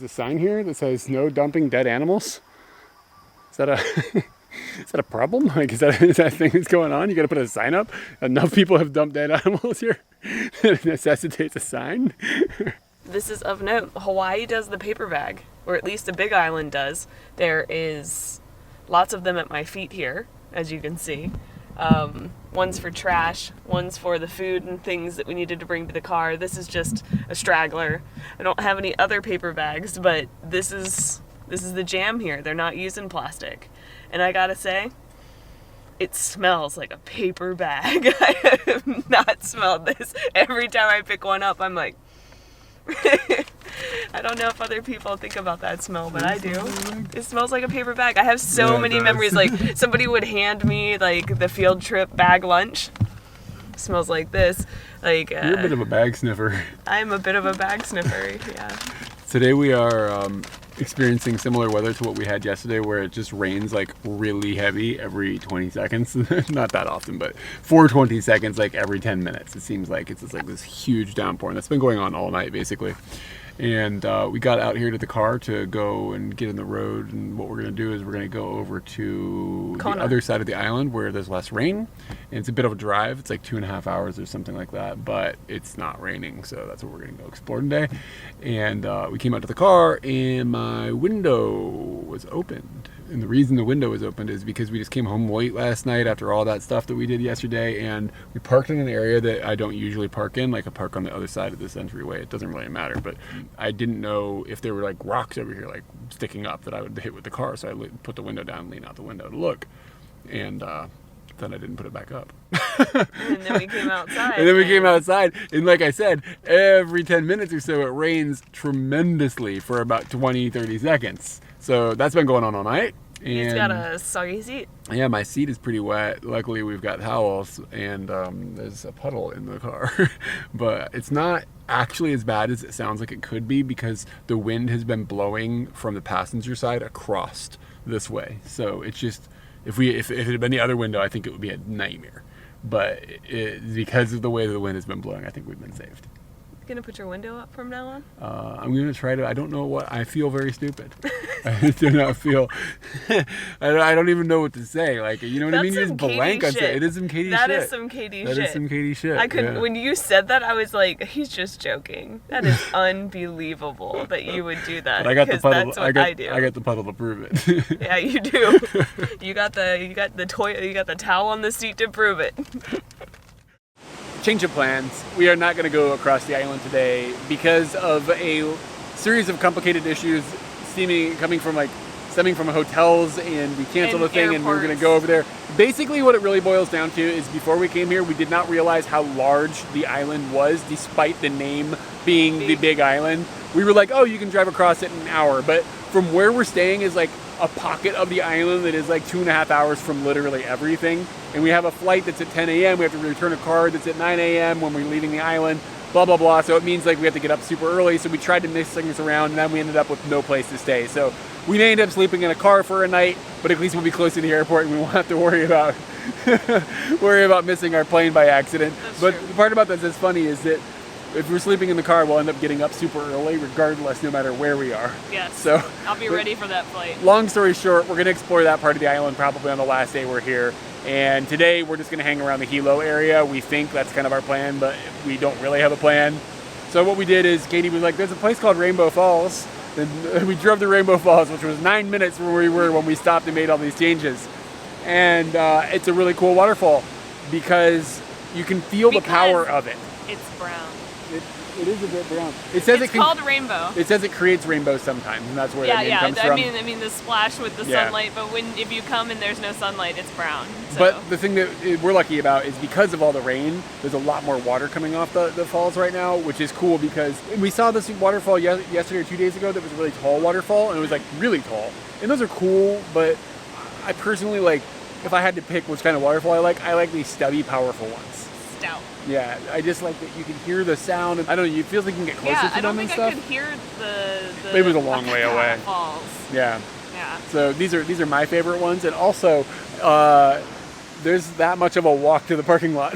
There's a sign here that says no dumping dead animals. Is that a is that a problem? Like, is that a thing that's going on? You got to put a sign up. Enough people have dumped dead animals here that it necessitates a sign. This is of note. Hawaii does the paper bag, or at least the Big Island does. There is lots of them at my feet here, as you can see. One's for trash, one's for the food and things that we needed to bring to the car. This is just a straggler. I don't have any other paper bags, but this is the jam here. They're not using plastic. And I gotta say, it smells like a paper bag. I have not smelled this. Every time I pick one up, I'm like, I don't know if other people think about that smell, but I do. It smells like a paper bag. I have so many memories. Like, somebody would hand me like the field trip bag lunch. It smells like this. Like, you're a bit of a bag sniffer. I'm a bit of a bag sniffer. Yeah. Today we are experiencing similar weather to what we had yesterday, where it just rains like really heavy every 20 seconds. Not that often, but for 20 seconds, like every 10 minutes. It seems like it's just like this huge downpour, and that's been going on all night basically. And we got out here to the car to go and get in the road, and what we're going to do is we're going to go over to the other side of the island where there's less rain, and it's a bit of a drive. It's like 2.5 hours or something like that, but it's not raining, so that's what we're going to go explore today. And we came out to the car, and my window was opened. And the reason the window was opened is because we just came home late last night after all that stuff that we did yesterday, and we parked in an area that I don't usually park in, like I park on the other side of this entryway. It doesn't really matter, but I didn't know if there were like rocks over here like sticking up that I would hit with the car, so I put the window down, lean out the window to look, and then I didn't put it back up. And then we came outside. And like I said, every 10 minutes or so it rains tremendously for about 20-30 seconds. So that's been going on all night. And he's got a soggy seat. Yeah, my seat is pretty wet. Luckily, we've got towels, and there's a puddle in the car. But it's not actually as bad as it sounds like it could be, because the wind has been blowing from the passenger side across this way. So it's just, if it had been the other window, I think it would be a nightmare. But because of the way the wind has been blowing, I think we've been saved. Gonna put your window up from now on? I'm gonna try to. I don't know what. I feel very stupid. I do not feel. I don't even know what to say. Like, you know what I mean? You just blank on it. It is some KD shit. That is some KD shit. That is some KD shit. I couldn't. When you said that, I was like, he's just joking. That is unbelievable that you would do that. But I got the puddle. That's what I do. I got the puddle to prove it. Yeah, you do. You got the towel on the seat to prove it. Change of plans. We are not going to go across the island today because of a series of complicated issues stemming from hotels, and we canceled a thing and we were going to go over there. Basically what it really boils down to is, before we came here, we did not realize how large the island was, despite the name being the Big Island. We were like, oh, you can drive across it in an hour, but from where we're staying is like a pocket of the island that is like 2.5 hours from literally everything. And we have a flight that's at 10 a.m. We have to return a car that's at 9 a.m. when we're leaving the island, blah, blah, blah. So it means like we have to get up super early. So we tried to mix things around, and then we ended up with no place to stay. So we may end up sleeping in a car for a night, but at least we'll be close to the airport and we won't have to worry about missing our plane by accident. But the part about this that's funny is that if we're sleeping in the car, we'll end up getting up super early regardless, no matter where we are. Yes. So I'll be ready for that flight. Long story short, we're going to explore that part of the island probably on the last day we're here. And today we're just going to hang around the Hilo area. We think that's kind of our plan, but we don't really have a plan. So what we did is, Katie was like, there's a place called Rainbow Falls. And we drove to Rainbow Falls, which was 9 minutes from where we were when we stopped and made all these changes. And it's a really cool waterfall because you can feel the power of it. It's brown. It is a bit brown. It says it's called rainbow. It says it creates rainbows sometimes, and that's where the name comes from. I mean the splash with the sunlight, but if you come and there's no sunlight, it's brown. So. But the thing that we're lucky about is, because of all the rain, there's a lot more water coming off the falls right now, which is cool, because we saw this waterfall yesterday or 2 days ago that was a really tall waterfall, and it was like really tall. And those are cool, but I personally, like, if I had to pick which kind of waterfall I like these stubby, powerful ones. Stout. Yeah, I just like that you can hear the sound. I don't know, it feels like you can get closer to them and stuff. Yeah, I don't think I could hear the it was a long way away. Falls. Yeah. Yeah. So these are my favorite ones, and also there's that much of a walk to the parking lot.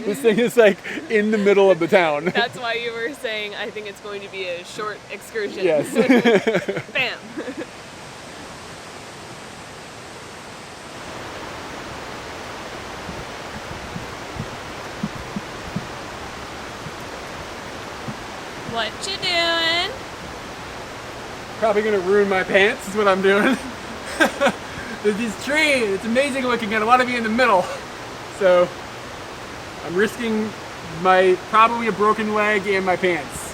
This thing is like in the middle of the town. That's why you were saying I think it's going to be a short excursion. Yes. Bam. What you doing? Probably gonna ruin my pants is what I'm doing. There's this tree, it's amazing looking and I want to be in the middle. So I'm risking probably a broken leg and my pants.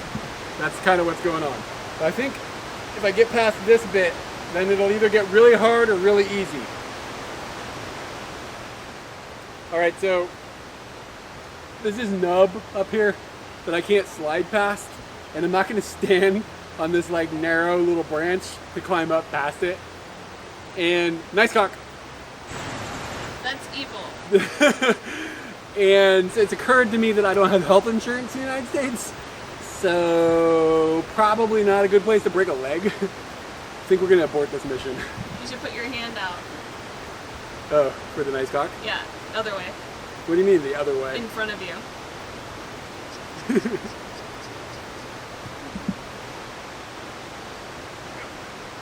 That's kind of what's going on. But I think if I get past this bit, then it'll either get really hard or really easy. Alright, so there's this nub up here that I can't slide past, and I'm not going to stand on this like narrow little branch to climb up past it. And nice cock. That's evil. And it's occurred to me that I don't have health insurance in the United States, so probably not a good place to break a leg. I think we're gonna abort this mission. You should put your hand out. Oh, for the nice cock? Yeah, other way. What do you mean the other way? In front of you.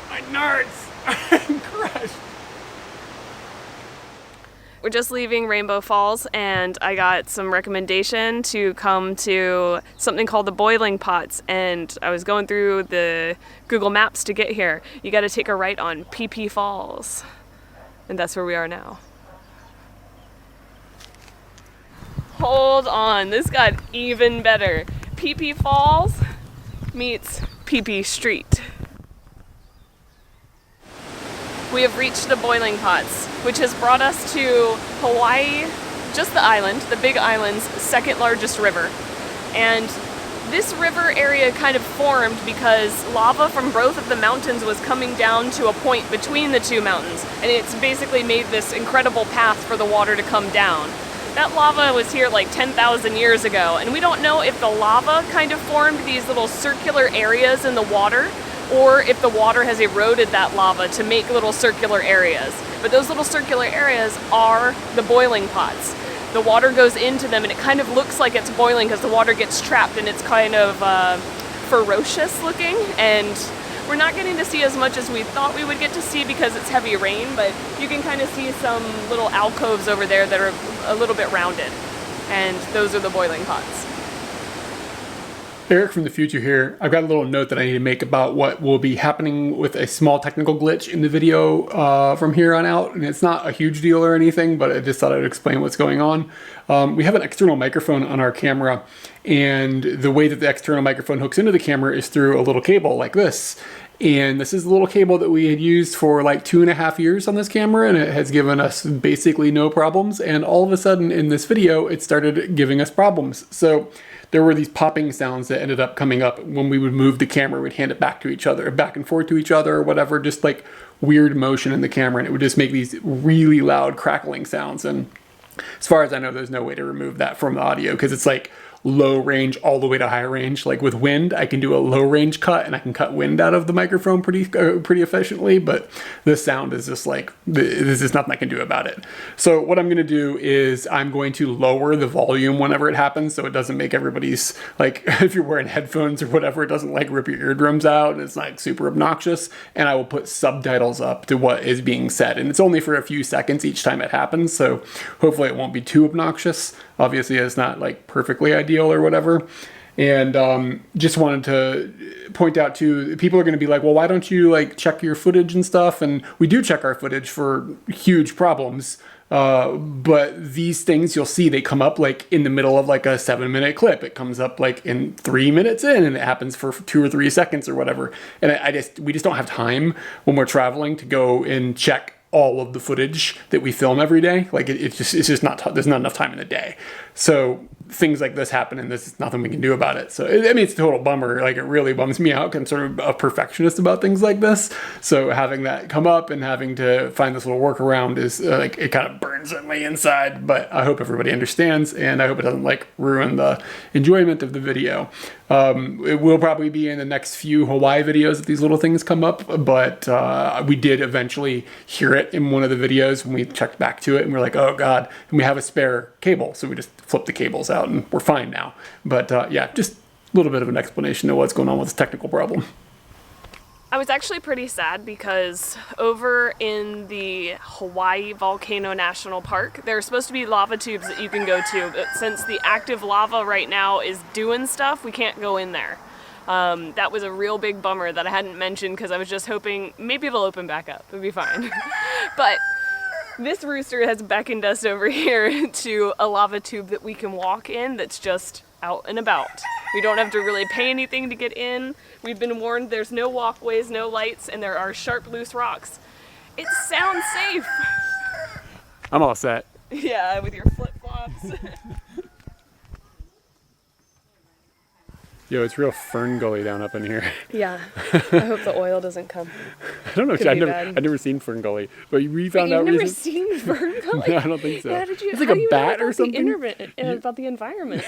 My nards! I'm crushed! We're just leaving Rainbow Falls, and I got some recommendation to come to something called the Boiling Pots, and I was going through the Google Maps to get here. You got to take a right on PP Falls, and that's where we are now. Hold on, this got even better. PP Falls meets PP Street. We have reached the Boiling Pots, which has brought us to Hawaii, just the island, the Big Island's second largest river. And this river area kind of formed because lava from both of the mountains was coming down to a point between the two mountains. And it's basically made this incredible path for the water to come down. That lava was here like 10,000 years ago, and we don't know if the lava kind of formed these little circular areas in the water, or if the water has eroded that lava to make little circular areas. But those little circular areas are the boiling pots. The water goes into them and it kind of looks like it's boiling because the water gets trapped, and it's kind of ferocious looking, and we're not getting to see as much as we thought we would get to see because it's heavy rain, but you can kind of see some little alcoves over there that are a little bit rounded, and those are the boiling pots. Eric from the future here. I've got a little note that I need to make about what will be happening with a small technical glitch in the video from here on out. And it's not a huge deal or anything, but I just thought I'd explain what's going on. We have an external microphone on our camera, and the way that the external microphone hooks into the camera is through a little cable like this. And this is the little cable that we had used for like 2.5 years on this camera, and it has given us basically no problems. And all of a sudden in this video, it started giving us problems. So there were these popping sounds that ended up coming up when we would move the camera. We'd hand it back to each other, back and forth to each other or whatever, just like weird motion in the camera. And it would just make these really loud crackling sounds. And as far as I know, there's no way to remove that from the audio because it's like low range all the way to high range. Like with wind, I can do a low range cut and I can cut wind out of the microphone pretty efficiently, but the sound is just like, there's just nothing I can do about it. So what I'm going to do is I'm going to lower the volume whenever it happens so it doesn't make everybody's, like if you're wearing headphones or whatever, it doesn't like rip your eardrums out and it's like super obnoxious. And I will put subtitles up to what is being said. And it's only for a few seconds each time it happens, so hopefully it won't be too obnoxious. Obviously it's not like perfectly ideal or whatever. And just wanted to point out too, people are going to be like, well, why don't you like check your footage and stuff? And we do check our footage for huge problems. But these things you'll see, they come up like in the middle of like a 7-minute clip. It comes up like in 3 minutes in, and it happens for 2 or 3 seconds or whatever. And we just don't have time when we're traveling to go and check all of the footage that we film every day. Like it's just not, there's not enough time in the day. So things like this happen, and there's nothing we can do about it. So I mean, it's a total bummer. Like, it really bums me out. I'm sort of a perfectionist about things like this. So having that come up and having to find this little workaround is like, it kind of burns at me inside. But I hope everybody understands, and I hope it doesn't like ruin the enjoyment of the video. It will probably be in the next few Hawaii videos that these little things come up, but we did eventually hear it in one of the videos when we checked back to it, and we're like, oh God, and we have a spare cable, so we just flip the cables out and we're fine now. But yeah, just a little bit of an explanation of what's going on with this technical problem. I was actually pretty sad because over in the Hawaii Volcano National Park, there are supposed to be lava tubes that you can go to, but since the active lava right now is doing stuff, we can't go in there. That was a real big bummer that I hadn't mentioned because I was just hoping maybe it'll open back up. It'll be fine. But this rooster has beckoned us over here to a lava tube that we can walk in that's just out and about. We don't have to really pay anything to get in. We've been warned there's no walkways, no lights, and there are sharp, loose rocks. It sounds safe. I'm all set. Yeah, with your flip-flops. Yo, it's real fern gully down up in here. Yeah, I hope the oil doesn't come. I don't know. I've never seen fern gully, but we found out. You've never seen fern gully? No, I don't think so. How did you? It's like a bat or something. About the environment.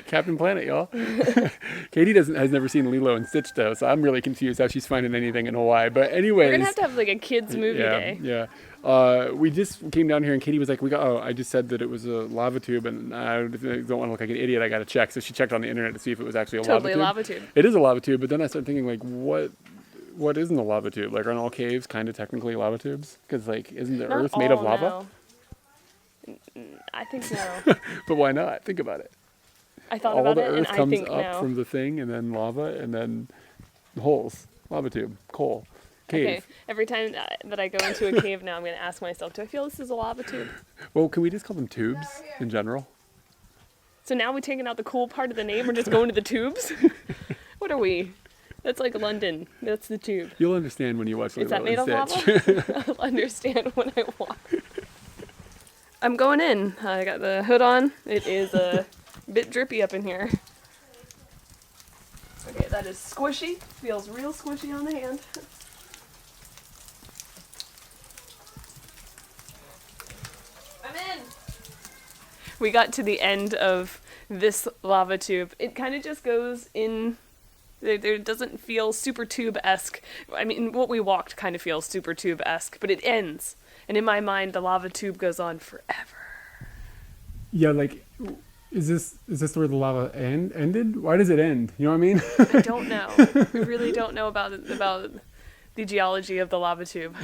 Captain Planet, y'all. Katie has never seen Lilo and Stitch though, so I'm really confused how she's finding anything in Hawaii. But anyways, we're gonna have to have like a kids movie day. Yeah. We just came down here and Katie was like, I just said that it was a lava tube and I don't want to look like an idiot. I got to check. So she checked on the internet to see if it was actually a lava tube. It is a lava tube, but then I started thinking like, what isn't a lava tube? Like, aren't all caves kind of technically lava tubes? Because like, isn't the earth made of lava? No. I think no. But why not? Think about it. I thought about it and I think no. All the earth comes up from the thing and then lava and then holes, lava tube, coal. Cave. Okay, every time that I go into a cave now, I'm going to ask myself, do I feel this is a lava tube? Well, can we just call them tubes in general? So now we're taking out the cool part of the name, we're just going to the tubes? What are we? That's like London. That's the tube. You'll understand when you watch Lilo and Stitch. Is that made of lava? I'll understand when I walk. I'm going in. I got the hood on. It is a bit drippy up in here. Okay, that is squishy. Feels real squishy on the hand. We got to the end of this lava tube. It kind of just goes in, there doesn't feel super tube-esque. I mean, what we walked kind of feels super tube-esque, but it ends. And in my mind, the lava tube goes on forever. Yeah, like, is this where the lava ended? Why does it end? You know what I mean? I don't know. We really don't know about the geology of the lava tube.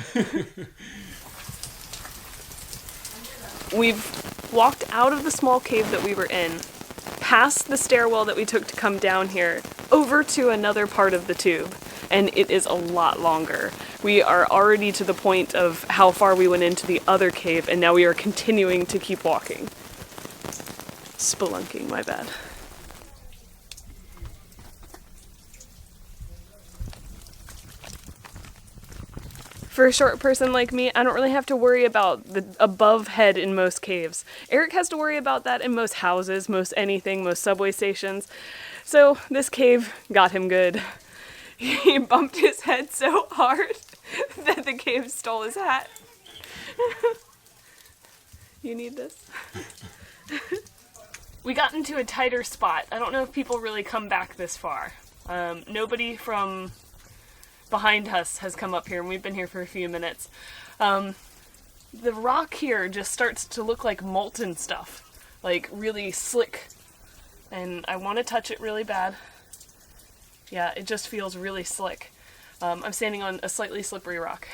We've walked out of the small cave that we were in, past the stairwell that we took to come down here, over to another part of the tube, and it is a lot longer. We are already to the point of how far we went into the other cave, and now we are continuing to keep walking. Spelunking, my bad. For a short person like me, I don't really have to worry about the above head in most caves. Eric has to worry about that in most houses, most anything, most subway stations. So this cave got him good. He bumped his head so hard that the cave stole his hat. You need this? We got into a tighter spot. I don't know if people really come back this far. Nobody from behind us has come up here, and we've been here for a few minutes. The rock here just starts to look like molten stuff, like really slick, and I want to touch it really bad. Yeah, it just feels really slick. I'm standing on a slightly slippery rock.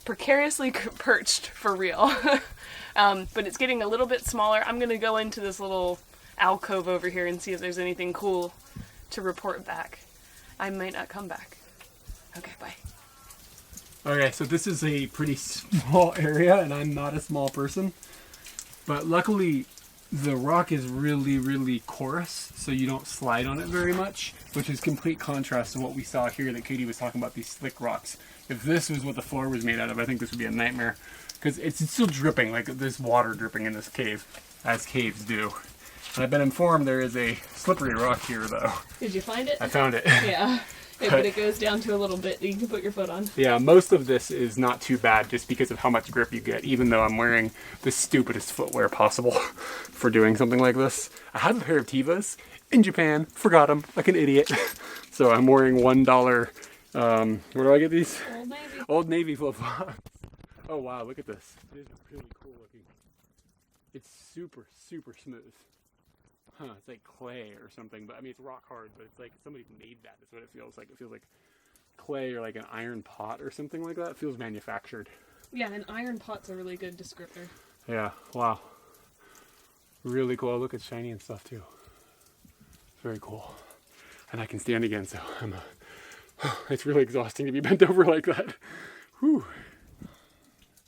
Precariously perched, for real. But it's getting a little bit smaller. I'm going to go into this little alcove over here and see if there's anything cool to report back. I might not come back. Okay, bye. Okay, so this is a pretty small area, and I'm not a small person. But luckily, the rock is really, really coarse, so you don't slide on it very much, which is complete contrast to what we saw here that Katie was talking about, these slick rocks. If this was what the floor was made out of, I think this would be a nightmare. Because it's still dripping, like there's water dripping in this cave, as caves do. And I've been informed there is a slippery rock here, though. Did you find it? I found it. Yeah. But it goes down to a little bit that you can put your foot on. Yeah, most of this is not too bad just because of how much grip you get, even though I'm wearing the stupidest footwear possible for doing something like this. I have a pair of Tevas in Japan, forgot them like an idiot. So I'm wearing $1, where do I get these? Old Navy. Old Navy flip-flops. Oh wow, look at this. It is really cool looking. It's super, super smooth. Huh, it's like clay or something, but I mean it's rock hard, but it's like somebody made that. That's what it feels like. It feels like clay or like an iron pot or something like that. It feels manufactured. Yeah, an iron pot's a really good descriptor. Yeah, wow. Really cool. Look, it's shiny and stuff too. Very cool. And I can stand again, so it's really exhausting to be bent over like that. Whew.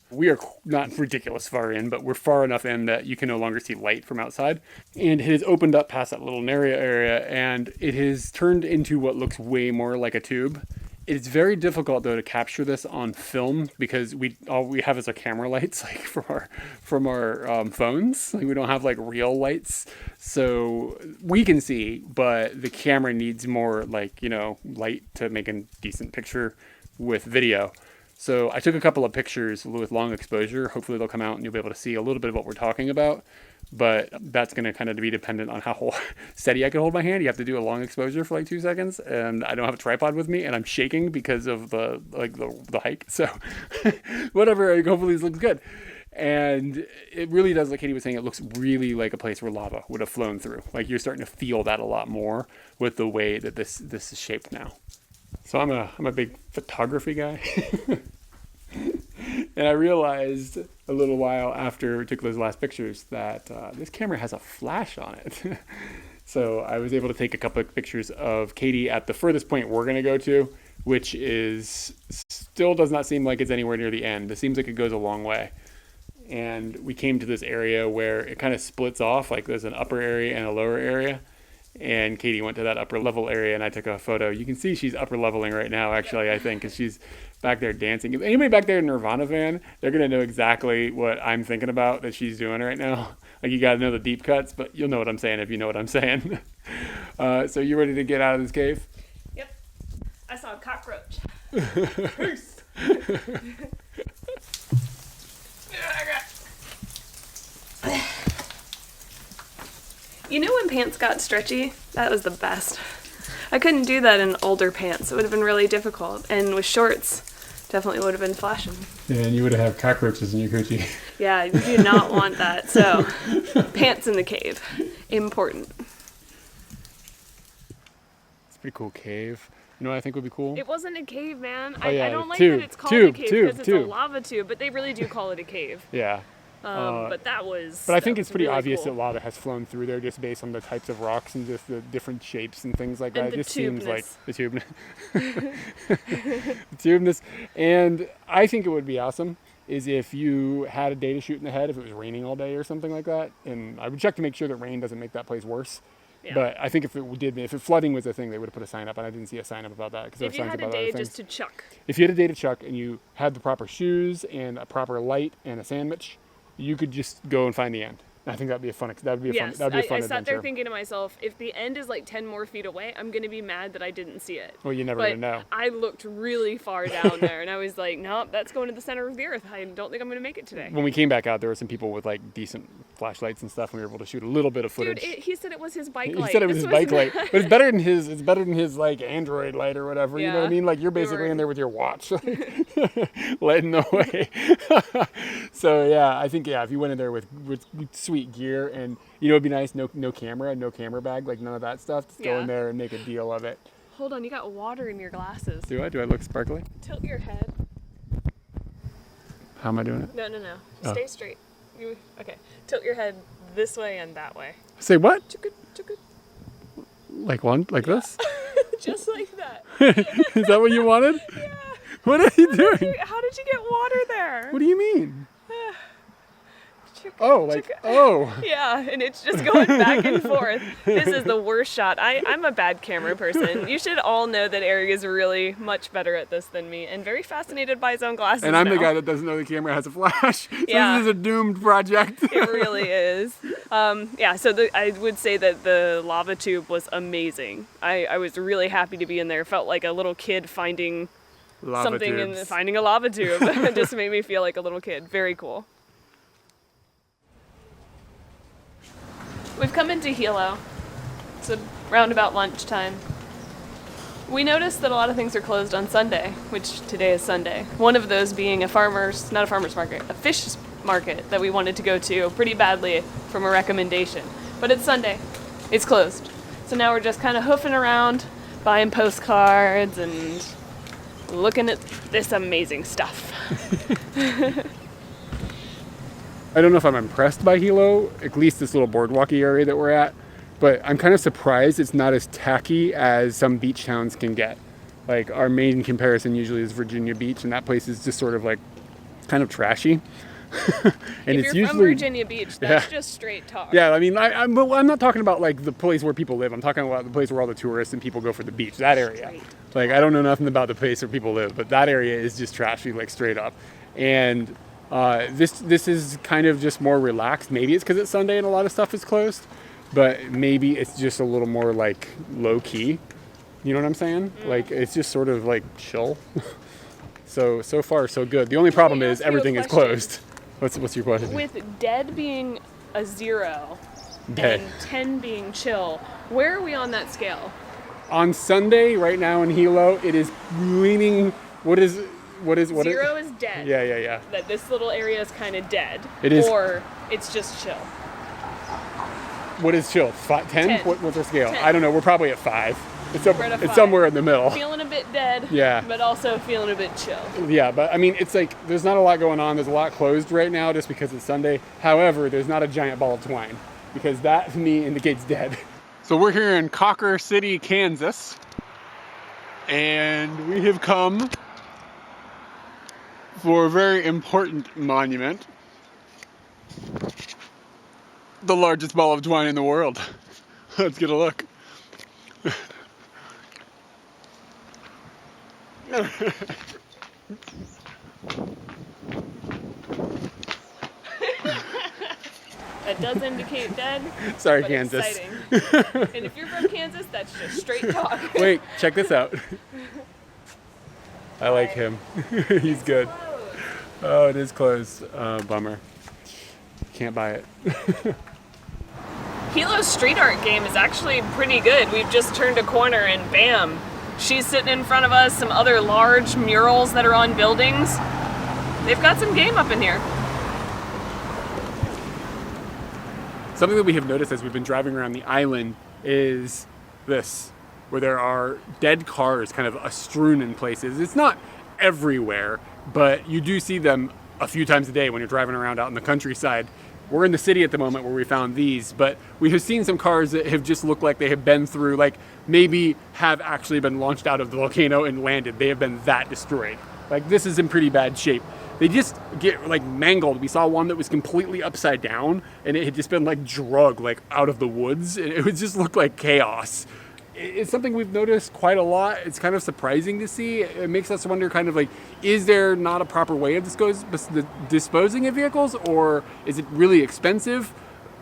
We are not ridiculous far in, but we're far enough in that you can no longer see light from outside. And it has opened up past that little narrow area, and it has turned into what looks way more like a tube. It's very difficult though to capture this on film because all we have is our camera lights, like from our phones. Like we don't have like real lights, so we can see, but the camera needs more like light to make a decent picture with video. So I took a couple of pictures with long exposure. Hopefully they'll come out and you'll be able to see a little bit of what we're talking about. But that's going to kind of be dependent on how steady I can hold my hand. You have to do a long exposure for like 2 seconds. And I don't have a tripod with me and I'm shaking because of the hike. So whatever, hopefully this looks good. And it really does, like Katie was saying, it looks really like a place where lava would have flown through. Like you're starting to feel that a lot more with the way that this is shaped now. So I'm a big photography guy. And I realized a little while after we took those last pictures that this camera has a flash on it. So I was able to take a couple of pictures of Katie at the furthest point we're going to go to, which is still does not seem like it's anywhere near the end. It seems like it goes a long way. And we came to this area where it kind of splits off, like there's an upper area and a lower area. And Katie went to that upper level area and I took a photo. You can see she's upper leveling right now, actually, I think, because she's back there dancing. If anybody back there in Nirvana van, they're going to know exactly what I'm thinking about that she's doing right now. Like, you got to know the deep cuts, but you'll know what I'm saying if you know what I'm saying. So you ready to get out of this cave? Yep. I saw a cockroach. Peace. You know when pants got stretchy? That was the best. I couldn't do that in older pants. It would have been really difficult. And with shorts, definitely would have been flashing. Yeah, and you would have had cockroaches in your coochie. Yeah, you do not want that. So, pants in the cave. Important. It's a pretty cool cave. You know what I think would be cool? It wasn't a cave, man. Oh, yeah, I don't like tube, that it's called a cave tube, because it's a lava tube, but they really do call it a cave. Yeah. But that was. But I think it's pretty really obvious cool. that lava has flown through there just based on the types of rocks and just the different shapes and things like And that. the It just seems like tubeness. the tube. The tubeness. And I think it would be awesome is if you had a day to shoot in the head, if it was raining all day or something like that. And I would check to make sure that rain doesn't make that place worse. Yeah. But I think if flooding was a thing, they would have put a sign up, and I didn't see a sign up about that because there If were you signs had a about other day things. just to chuck. If you had a day to chuck and you had the proper shoes and a proper light and a sandwich, you could just go and find the end. I think that'd be a fun Yes, fun I adventure. sat there thinking to myself, if the end is like 10 more feet away, I'm going to be mad that I didn't see it. Well, you never But gonna know. I looked really far down there, and I was like, nope, that's going to the center of the earth. I don't think I'm going to make it today. When we came back out, there were some people with like decent flashlights and stuff, and we were able to shoot a little bit of Dude, footage. he said it was his bike He light. said it was This his bike light, not- but it's better than his like Android light or whatever. You know what I Yeah. mean? Like you're We basically were- in there with your watch, lighting the way. So yeah, I think if you went in there with sweet gear and it'd be nice, no camera bag, like none of that stuff. Just go Yeah. in there and make a deal of it. Hold on, you got water in your glasses. Do I look sparkly? Tilt your head. How am I doing it? No. Oh. Stay straight. Okay. Tilt your head this way and that way. Say what? Chugga. Like this? Just like that. Is that what you wanted? Yeah. What are you doing? How did you get water there? What do you mean? Oh, like, oh. Yeah, and it's just going back and forth. This is the worst shot. I'm a bad camera person. You should all know that Eric is really much better at this than me and very fascinated by his own glasses. And I'm now. the guy that doesn't know the camera has a flash. So Yeah. this is a doomed project. It really is. Yeah, so I would say that the lava tube was amazing. I was really happy to be in there. Felt like a little kid finding something and finding a lava tube. It just made me feel like a little kid. Very cool. We've come into Hilo. It's around about lunchtime. We noticed that a lot of things are closed on Sunday, which today is Sunday. One of those being not a farmer's market, a fish market that we wanted to go to pretty badly from a recommendation. But it's Sunday. It's closed. So now we're just kind of hoofing around, buying postcards and looking at this amazing stuff. I don't know if I'm impressed by Hilo, at least this little boardwalky area that we're at, but I'm kind of surprised it's not as tacky as some beach towns can get. Like, our main comparison usually is Virginia Beach, and that place is just sort of like kind of trashy. And if you're from Virginia Beach, that's just straight talk. Yeah, I mean, I'm not talking about like the place where people live. I'm talking about the place where all the tourists and people go for the beach. That area. Straight. Like, I don't know nothing about the place where people live, but that area is just trashy, like straight up. And this is kind of just more relaxed. Maybe it's because it's Sunday and a lot of stuff is closed, but maybe it's just a little more like low key. You know what I'm saying? Like, it's just sort of like chill. So far so good. The only problem is everything is closed. What's your question? With dead being a 0 Dead. and 10 being chill, where are we on that scale? On Sunday, right now in Hilo, it is leaning. What is 0 is dead. Yeah. That this little area is kind of dead. It is. Or it's just chill. What is chill? 10? 10. What's our scale? 10. I don't know. We're probably at 5. It's We're at a 5. somewhere in the middle. Feeling a bit dead. Yeah. But also feeling a bit chill. Yeah, but I mean, it's like there's not a lot going on. There's a lot closed right now just because it's Sunday. However, there's not a giant ball of twine because that to me indicates dead. So we're here in Cocker City, Kansas, and we have come for a very important monument. The largest ball of twine in the world. Let's get a look. That does indicate dead. Sorry, but Kansas. Exciting. And if you're from Kansas, that's just straight talk. Wait, check this out. I like him. He's good. Oh, it is closed. Bummer. Can't buy it. Hilo's street art game is actually pretty good. We've just turned a corner and bam, she's sitting in front of us, some other large murals that are on buildings. They've got some game up in here. Something that we have noticed as we've been driving around the island is this, where there are dead cars kind of strewn in places. It's not everywhere, but you do see them a few times a day when you're driving around out in the countryside. We're in the city at the moment where we found these, but we have seen some cars that have just looked like they have been through, like maybe have actually been launched out of the volcano and landed. They have been that destroyed. Like, this is in pretty bad shape. They just get like mangled. We saw one that was completely upside down and it had just been like dragged like out of the woods. And it would just look like chaos. It's something we've noticed quite a lot. It's kind of surprising to see. It makes us wonder kind of like, is there not a proper way of disposing of vehicles, or is it really expensive?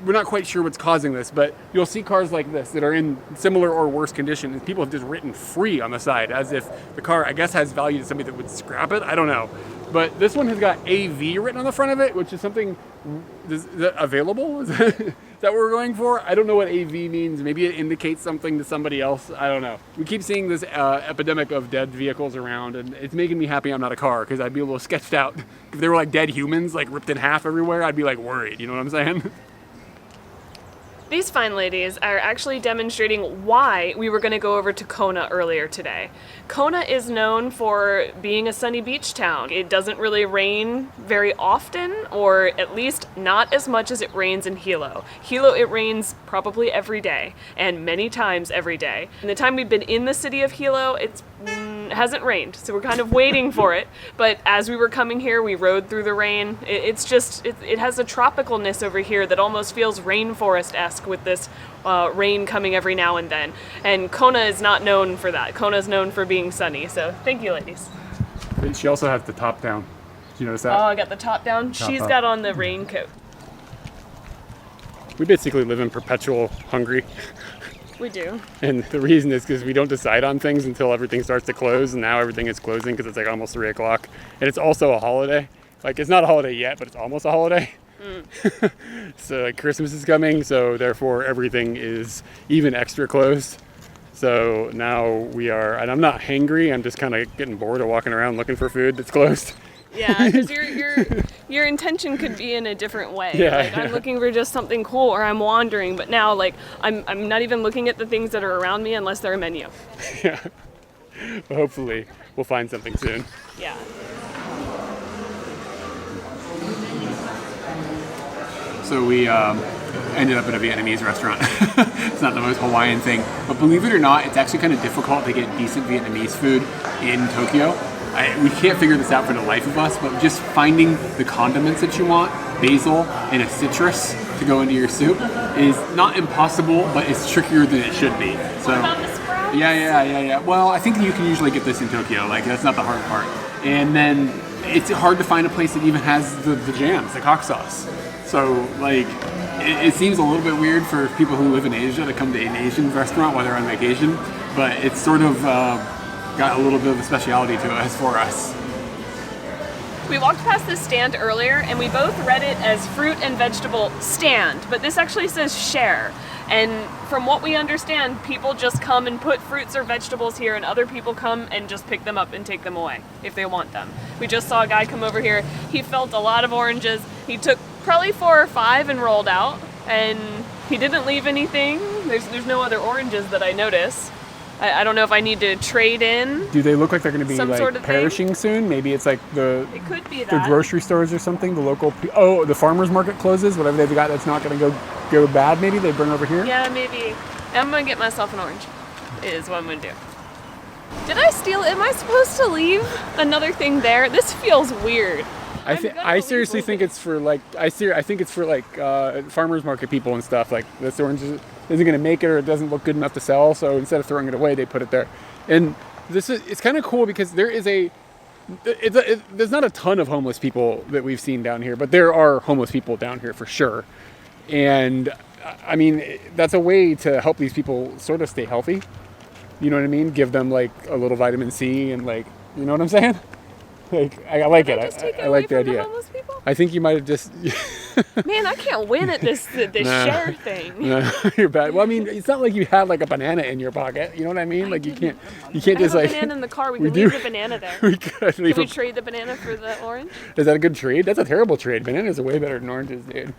We're not quite sure what's causing this, but you'll see cars like this that are in similar or worse condition, and people have just written free on the side as if the car, I guess, has value to somebody that would scrap it. I don't know. But this one has got AV written on the front of it, which is something is that available. Is that what we're going for? I don't know what AV means. Maybe it indicates something to somebody else. I don't know. We keep seeing this epidemic of dead vehicles around, and it's making me happy I'm not a car, because I'd be a little sketched out. If they were like dead humans, like ripped in half everywhere, I'd be like worried. You know what I'm saying? These fine ladies are actually demonstrating why we were going to go over to Kona earlier today. Kona is known for being a sunny beach town. It doesn't really rain very often, or at least not as much as it rains in Hilo. Hilo, it rains probably every day, and many times every day. In the time we've been in the city of Hilo, it's It hasn't rained, so we're kind of waiting for it. But as we were coming here, we rode through the rain. It has a tropicalness over here that almost feels rainforest-esque with this rain coming every now and then. And Kona is not known for that. Kona is known for being sunny. So thank you, ladies. She also has the top down. Did you notice that? Oh, I got the top down. She's got on the raincoat. We basically live in perpetual hungry. We do. And the reason is because we don't decide on things until everything starts to close, and now everything is closing because it's like almost 3 o'clock. And it's also a holiday. Like, it's not a holiday yet, but it's almost a holiday. So like Christmas is coming, so therefore everything is even extra closed. So now we are, and I'm not hangry, I'm just kind of getting bored of walking around looking for food that's closed. Yeah, because your intention could be in a different way. Yeah, like, I'm looking for just something cool, or I'm wandering. But now, like, I'm not even looking at the things that are around me unless they're a menu. Yeah. But hopefully we'll find something soon. Yeah. So we ended up at a Vietnamese restaurant. It's not the most Hawaiian thing, but believe it or not, it's actually kind of difficult to get decent Vietnamese food in Tokyo. We can't figure this out for the life of us, but just finding the condiments that you want, basil and a citrus to go into your soup, is not impossible, but it's trickier than it should be. So, what about the sprouts? Yeah. Well, I think you can usually get this in Tokyo. Like, that's not the hard part. And then it's hard to find a place that even has the jams, the cock sauce. So, like, it seems a little bit weird for people who live in Asia to come to an Asian restaurant while they're on vacation, but it's sort of got a little bit of a speciality to us for us. We walked past this stand earlier, and we both read it as fruit and vegetable stand, but this actually says share. And from what we understand, people just come and put fruits or vegetables here, and other people come and just pick them up and take them away if they want them. We just saw a guy come over here. He felt a lot of oranges. He took probably 4 or 5 and rolled out, and he didn't leave anything. There's no other oranges that I notice. I don't know if I need to trade in. Do they look like they're going to be like sort of perishing soon? Maybe it's like it could be the grocery stores or something. The local the farmers market closes. Whatever they've got that's not going to go bad. Maybe they bring over here. Yeah, maybe. I'm gonna get myself an orange. Is what I'm gonna do. Did I steal? Am I supposed to leave another thing there? This feels weird. I seriously think it's for like I think it's for like farmers market people and stuff. Like this orange isn't going to make it, or it doesn't look good enough to sell. So instead of throwing it away, they put it there. And it's kind of cool because there's not a ton of homeless people that we've seen down here, but there are homeless people down here for sure. And I mean, that's a way to help these people sort of stay healthy. You know what I mean? Give them like a little vitamin C and like, you know what I'm saying? Like, I like it. I like the idea. I think you might have just. Man, I can't win at this share thing. No, you're bad. Well, I mean, it's not like you had like a banana in your pocket. You know what I mean? Like you can't just like. I have a banana in the car. We can leave the banana there. We could. Can we trade the banana for the orange? Is that a good trade? That's a terrible trade. Bananas are way better than oranges, dude.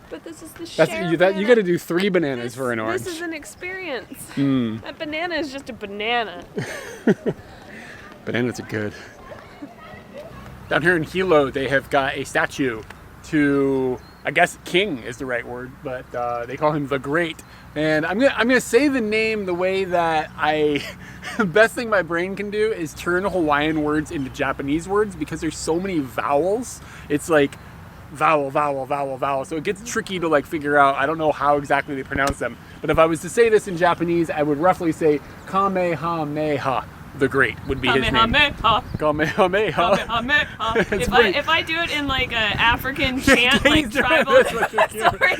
But this is the share. You got to do 3 bananas for an orange. This is an experience. That banana is just a banana. Bananas are good. Down here in Hilo, they have got a statue to, I guess king is the right word, but they call him the Great. And I'm gonna say the name the way that the best thing my brain can do is turn Hawaiian words into Japanese words because there's so many vowels. It's like vowel, vowel, vowel, vowel. So it gets tricky to like figure out. I don't know how exactly they pronounce them. But if I was to say this in Japanese, I would roughly say Kamehameha. The Great would be his name. Kamehameha. Kamehameha. Kamehameha. If I do it in like an African chant, like tribal. Sorry.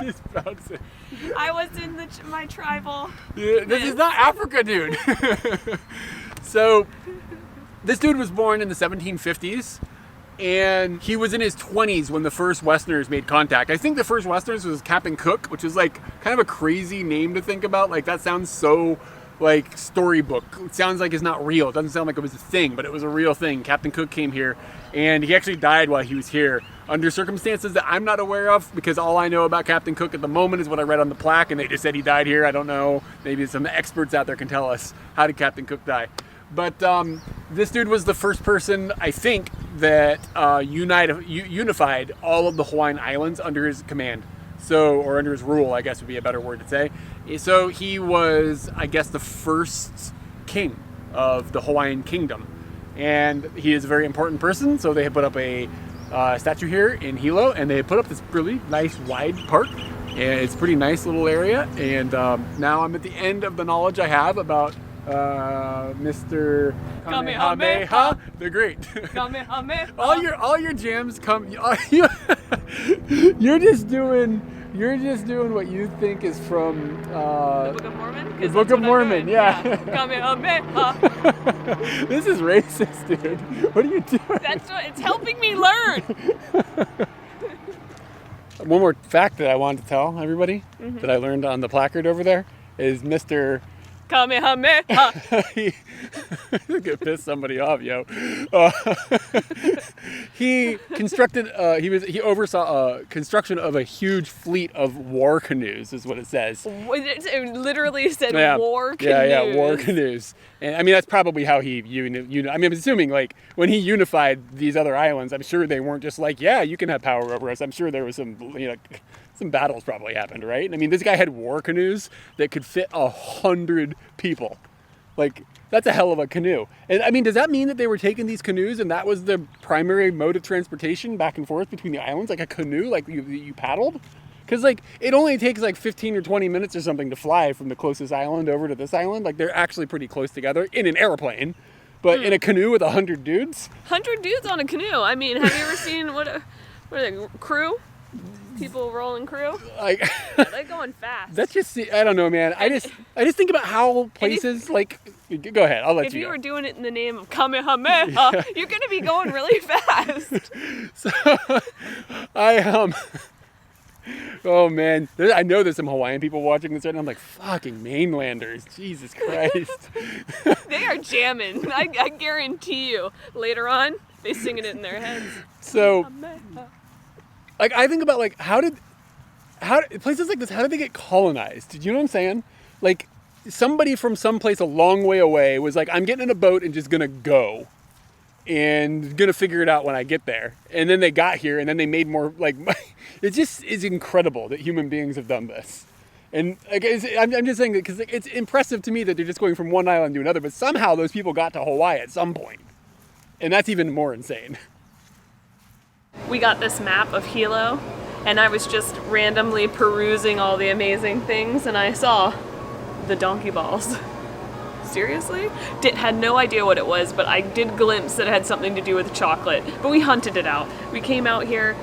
She's bouncing. I was in my tribal. Yeah, this is not Africa, dude. So, this dude was born in the 1750s. And he was in his 20s when the first Westerners made contact. I think the first Westerners was Captain Cook, which is like kind of a crazy name to think about. Like that sounds so like storybook. It sounds like it's not real. It doesn't sound like it was a thing, but it was a real thing. Captain Cook came here and he actually died while he was here under circumstances that I'm not aware of because all I know about Captain Cook at the moment is what I read on the plaque and they just said he died here. I don't know. Maybe some experts out there can tell us how did Captain Cook die. But this dude was the first person, I think, that unified all of the Hawaiian Islands under his command. So, or under his rule, I guess would be a better word to say. So he was, I guess, the first king of the Hawaiian kingdom. And he is a very important person, so they have put up a statue here in Hilo, and they put up this really nice wide park. And it's a pretty nice little area. And now I'm at the end of the knowledge I have about Mr. Kamehameha the Great. Kamehameha. all your jams come. You're just doing what you think is from The Book of Mormon? The Book of Mormon, yeah. Kamehameha. This is racist, dude. What are you doing? It's helping me learn. One more fact that I wanted to tell everybody that I learned on the placard over there is Mr. Kamehameha. He's gonna piss somebody off, yo. He oversaw construction of a huge fleet of war canoes, is what it says. It literally said war canoes. Yeah, war canoes. And I mean, that's probably how he, I mean, I'm assuming like when he unified these other islands, I'm sure they weren't just like, yeah, you can have power over us. I'm sure there was some battles probably happened, right? I mean, this guy had war canoes that could fit 100 people. Like, that's a hell of a canoe. And I mean, does that mean that they were taking these canoes and that was the primary mode of transportation back and forth between the islands? Like a canoe, like you paddled? Because like, it only takes like 15 or 20 minutes or something to fly from the closest island over to this island. Like, they're actually pretty close together in an airplane. But in a canoe with 100 dudes? 100 dudes on a canoe. I mean, have you ever seen what are they, crew? People rolling crew? Like, They're going fast. That's just, I don't know, man. I just think about how places like, go ahead, I'll let you go. If you were doing it in the name of Kamehameha, you're going to be going really fast. So, oh man, I know there's some Hawaiian people watching this right now. I'm like, fucking mainlanders, Jesus Christ. They are jamming. I guarantee you. Later on, they singing it in their heads. So, like, I think about like, how did places like this, how did they get colonized? Do you know what I'm saying? Like, somebody from someplace a long way away was like, I'm getting in a boat and just gonna go. And gonna figure it out when I get there. And then they got here, and then they made more, like, it just is incredible that human beings have done this. And like, I'm just saying that because it's impressive to me that they're just going from one island to another, but somehow those people got to Hawaii at some point. And that's even more insane. We got this map of Hilo, and I was just randomly perusing all the amazing things, and I saw the donkey balls. Seriously? Had no idea what it was, but I did glimpse that it had something to do with chocolate. But we hunted it out. We came out here.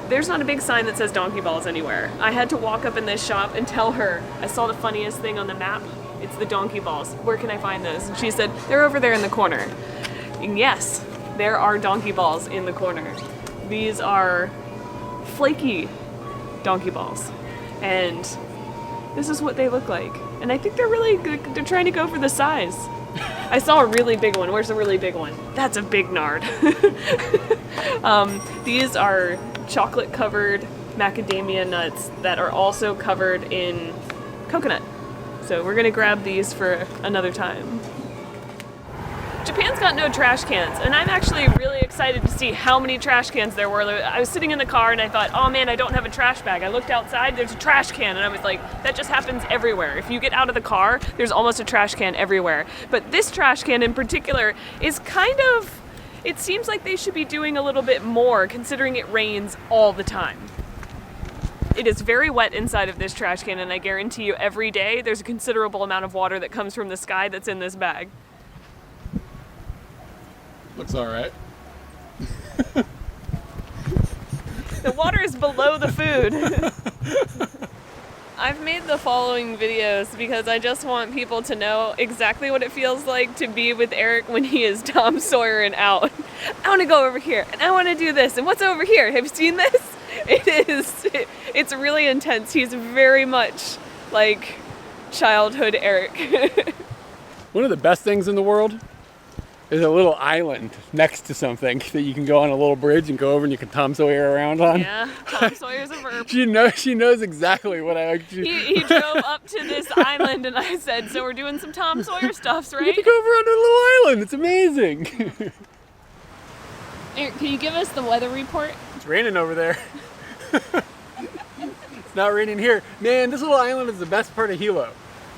There's not a big sign that says donkey balls anywhere. I had to walk up in this shop and tell her, I saw the funniest thing on the map. It's the donkey balls. Where can I find those? And she said, they're over there in the corner. And yes, there are donkey balls in the corner. These are flaky donkey balls. And this is what they look like. And I think they're really good. They're trying to go for the size. I saw a really big one. Where's the really big one? That's a big nard. These are chocolate covered macadamia nuts that are also covered in coconut. So we're gonna grab these for another time. Japan's got no trash cans, and I'm actually really excited to see how many trash cans there were. I was sitting in the car and I thought, oh man, I don't have a trash bag. I looked outside, there's a trash can, and I was like, that just happens everywhere. If you get out of the car, there's almost a trash can everywhere. But this trash can in particular is kind of, it seems like they should be doing a little bit more considering it rains all the time. It is very wet inside of this trash can, and I guarantee you every day there's a considerable amount of water that comes from the sky that's in this bag. Looks all right. The water is below the food. I've made the following videos because I just want people to know exactly what it feels like to be with Eric when he is Tom Sawyer and out. I want to go over here, and I want to do this, and what's over here? Have you seen this? It's really intense. He's very much like childhood Eric. One of the best things in the world is a little island next to something that you can go on a little bridge and go over and you can Tom Sawyer around on. Yeah, Tom Sawyer's a verb. She knows exactly what I... He drove up to this island and I said, so we're doing some Tom Sawyer stuffs, right? You get to go over on a little island. It's amazing. Eric, can you give us the weather report? It's raining over there. It's not raining here. Man, this little island is the best part of Hilo.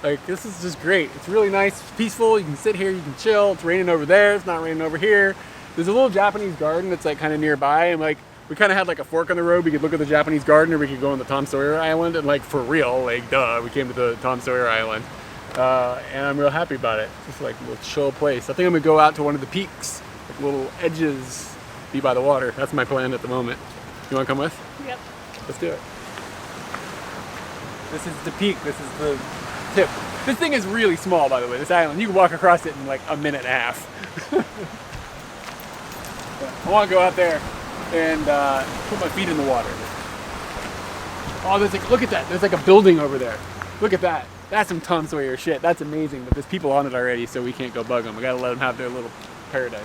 Like, this is just great. It's really nice, it's peaceful. You can sit here, you can chill. It's raining over there, it's not raining over here. There's a little Japanese garden that's like kind of nearby, and like we kind of had like a fork on the road. We could look at the Japanese garden, or we could go on the Tom Sawyer Island. And like for real, like duh, we came to the Tom Sawyer Island, and I'm real happy about it. It's just like a little chill place. I think I'm gonna go out to one of the peaks, like little edges, be by the water. That's my plan at the moment. You want to come with? Yep. Let's do it. This is the peak. This is the tip. This thing is really small, by the way. This island, you can walk across it in like a minute and a half. I want to go out there and put my feet in the water. Oh, there's like, look at that. There's like a building over there. Look at that. That's some Tom Sawyer shit. That's amazing. But there's people on it already, so we can't go bug them. We gotta let them have their little paradise.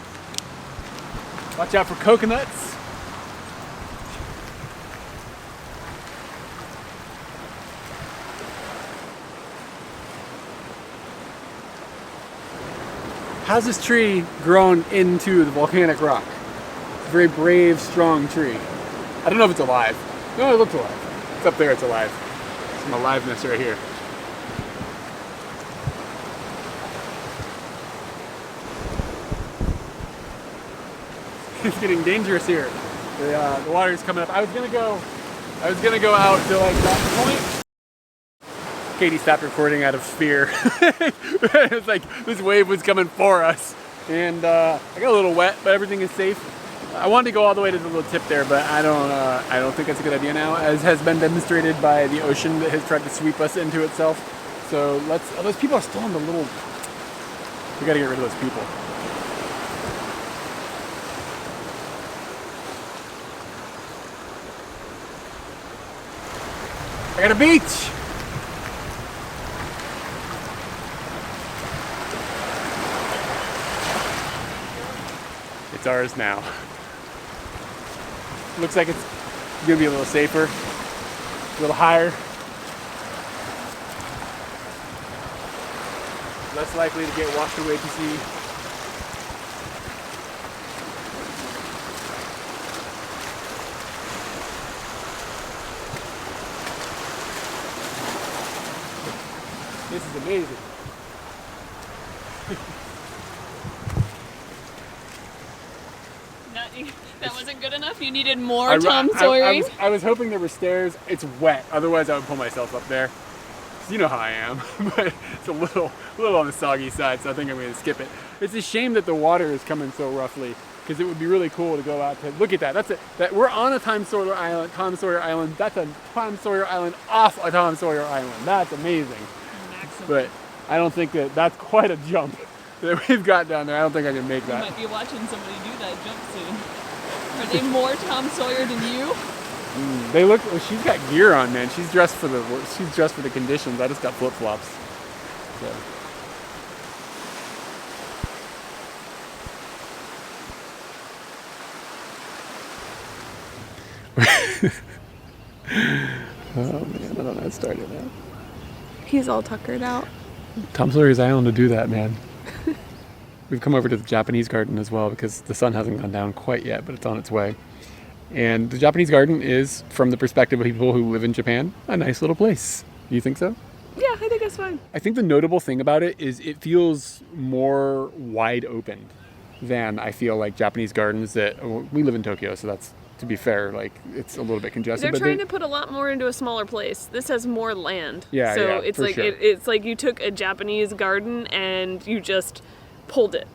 Watch out for coconuts. How's this tree grown into the volcanic rock? It's a very brave, strong tree. I don't know if it's alive. No, it looks alive. It's up there, it's alive. Some aliveness right here. It's getting dangerous here. The water's coming up. I was gonna go out to like that point. Katie stopped recording out of fear. It was like this wave was coming for us, and I got a little wet, but everything is safe. I wanted to go all the way to the little tip there, but I don't think that's a good idea now, as has been demonstrated by the ocean that has tried to sweep us into itself. So those people are still in the little. We gotta get rid of those people. I got a beach. It's ours now. Looks like it's gonna be a little safer, a little higher, less likely to get washed away to sea. This is amazing. That wasn't good enough? You needed more Tom Sawyering? I was hoping there were stairs. It's wet. Otherwise, I would pull myself up there. You know how I am. But it's a little on the soggy side, so I think I'm going to skip it. It's a shame that the water is coming so roughly, because it would be really cool to go out to look at that. That's it. That we're on a Tom Sawyer Island. That's a Tom Sawyer Island off a Tom Sawyer Island. That's amazing. Maximum. But I don't think that's quite a jump that we've got down there. I don't think I can make that. You might be watching somebody do that jump soon. Are they more Tom Sawyer than you? They look. Well, she's got gear on, man. She's dressed for the conditions. I just got flip flops. So. Oh man, I don't know how to start it now. He's all tuckered out. Tom Sawyer's Island to do that, man. We've come over to the Japanese garden as well, because the sun hasn't gone down quite yet, but it's on its way. And the Japanese garden is, from the perspective of people who live in Japan, a nice little place. You think so? Yeah, I think it's fine. I think the notable thing about it is it feels more wide open than I feel like Japanese gardens that we live in Tokyo, so that's, to be fair, like it's a little bit congested. They're trying to put a lot more into a smaller place. This has more land. Yeah, so yeah, it's for like sure. it's like you took a Japanese garden and you just pulled it.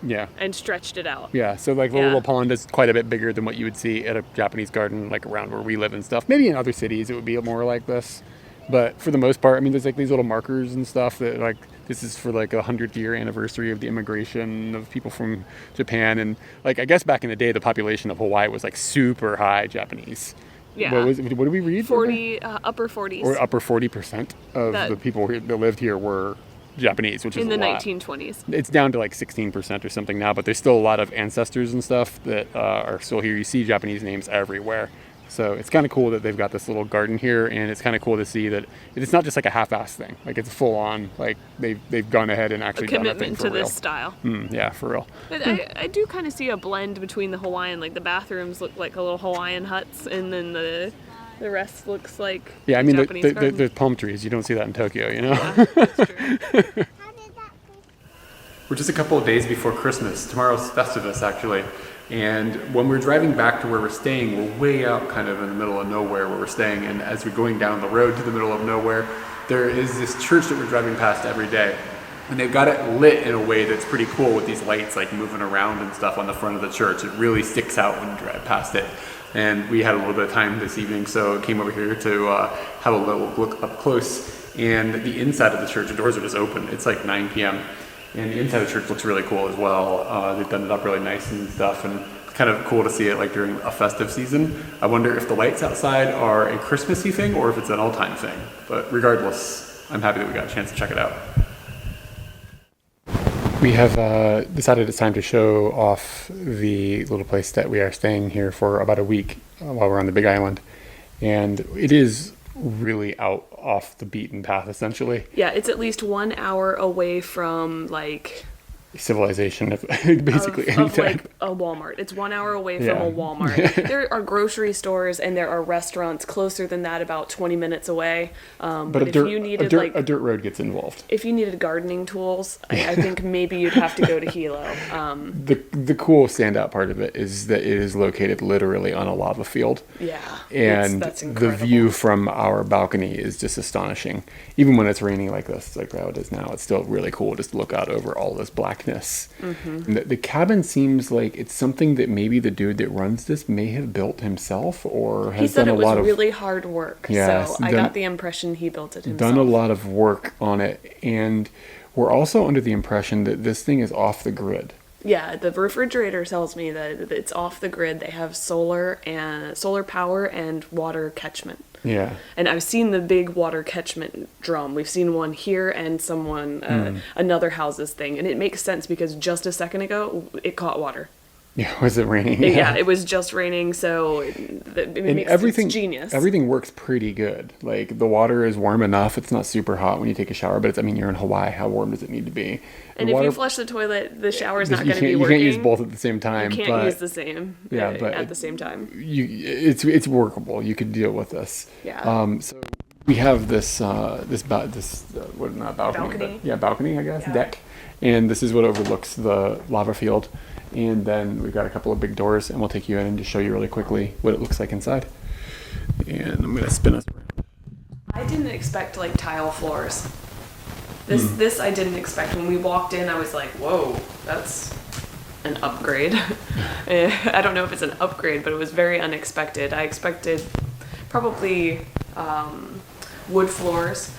Yeah. And stretched it out. Yeah, so like the little pond is quite a bit bigger than what you would see at a Japanese garden, like around where we live and stuff. Maybe in other cities it would be more like this. But for the most part, I mean, there's like these little markers and stuff that like, this is for like 100th year anniversary of the immigration of people from Japan. And like, I guess back in the day, the population of Hawaii was like super high Japanese. Yeah. What did we read? 40, upper 40s. Or upper 40% of the people that lived here were Japanese, which is in the a lot. 1920s. It's down to like 16% or something now, but there's still a lot of ancestors and stuff that are still here. You see Japanese names everywhere. So it's kind of cool that they've got this little garden here, and it's kind of cool to see that it's not just like a half-assed thing. Like it's full on. Like they've gone ahead and actually done a thing for real. Commitment to this style. Yeah, for real. But I do kind of see a blend between the Hawaiian, like the bathrooms look like little Hawaiian huts, and then the The rest looks like Yeah, I mean, Japanese garden. there's palm trees. You don't see that in Tokyo, you know? Yeah, that's true. We're just a couple of days before Christmas. Tomorrow's Festivus, actually. And when we're driving back to where we're staying, we're way out kind of in the middle of nowhere where we're staying. And as we're going down the road to the middle of nowhere, there is this church that we're driving past every day. And they've got it lit in a way that's pretty cool with these lights like moving around and stuff on the front of the church. It really sticks out when you drive past it. And we had a little bit of time this evening, so came over here to have a little look up close. And the inside of the church, the doors are just open. It's like 9 p.m. And the inside of the church looks really cool as well. They've done it up really nice and stuff, and it's kind of cool to see it like during a festive season. I wonder if the lights outside are a Christmassy thing or if it's an all-time thing. But regardless, I'm happy that we got a chance to check it out. We have decided it's time to show off the little place that we are staying here for about a week while we're on the Big Island. And it is really out off the beaten path, essentially. Yeah, it's at least 1 hour away from like civilization, basically of like a Walmart. It's 1 hour away from a Walmart. There are grocery stores and there are restaurants closer than that, about 20 minutes away. But if you needed a dirt road gets involved. If you needed gardening tools, I think maybe you'd have to go to Hilo. The cool standout part of it is that it is located literally on a lava field. Yeah, and that's the incredible. view from our balcony is just astonishing. Even when it's raining like this, like how it is now, it's still really cool just to look out over all this blackness. And the cabin seems like it's something that maybe the dude that runs this may have built himself or has done a lot of... He said it was really hard work, so I got the impression he built it himself. Done a lot of work on it, and we're also under the impression that this thing is off the grid. Yeah, the refrigerator tells me that it's off the grid. They have solar power and water catchment. Yeah. And I've seen the big water catchment drum. We've seen one here and another house's thing. And it makes sense because just a second ago, it caught water. Yeah, was it raining? Yeah, it was just raining, so it's genius. Everything works pretty good. Like, the water is warm enough. It's not super hot when you take a shower, but you're in Hawaii. How warm does it need to be? And if you flush the toilet, the shower's not going to be working. You can't use both at the same time. You can't use the same at the same time. It's workable. You could deal with this. Yeah. So we have this balcony. Balcony, I guess, deck. And this is what overlooks the lava field. And then we've got a couple of big doors, and we'll take you in and just show you really quickly what it looks like inside. And I'm going to spin us around. I didn't expect like tile floors. This I didn't expect. When we walked in, I was like, whoa, that's an upgrade. I don't know if it's an upgrade, but it was very unexpected. I expected probably wood floors.